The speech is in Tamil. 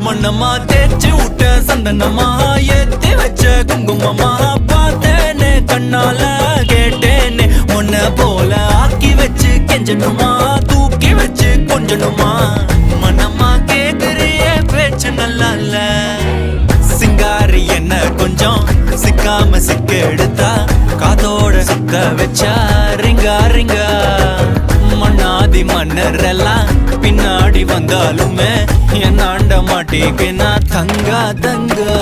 மண்ணம்மா தேய்ச்சி விட்ட சந்தனமா ஏத்தி வச்ச குங்குமமா பார்த்தேனே கண்ணால கேட்டேனே உன்ன போல ஆக்கி வச்சு கெஞ்சணுமா தூக்கி வச்சு கொஞ்சணுமா மனமா கேக்குறிய பேச்சு நல்லா இல்ல சிங்காரி என்ன கொஞ்சம் சிக்காம சிக்க எடுத்தா காதோட சுக்க வச்சா ரிங்கா ரிங்கா மண்ணாதி மன்னர் எல்லாம் பின்னாடி வந்தாலுமே என் ஆண்ட மாட்டேக்கு நான் தங்கா தங்கா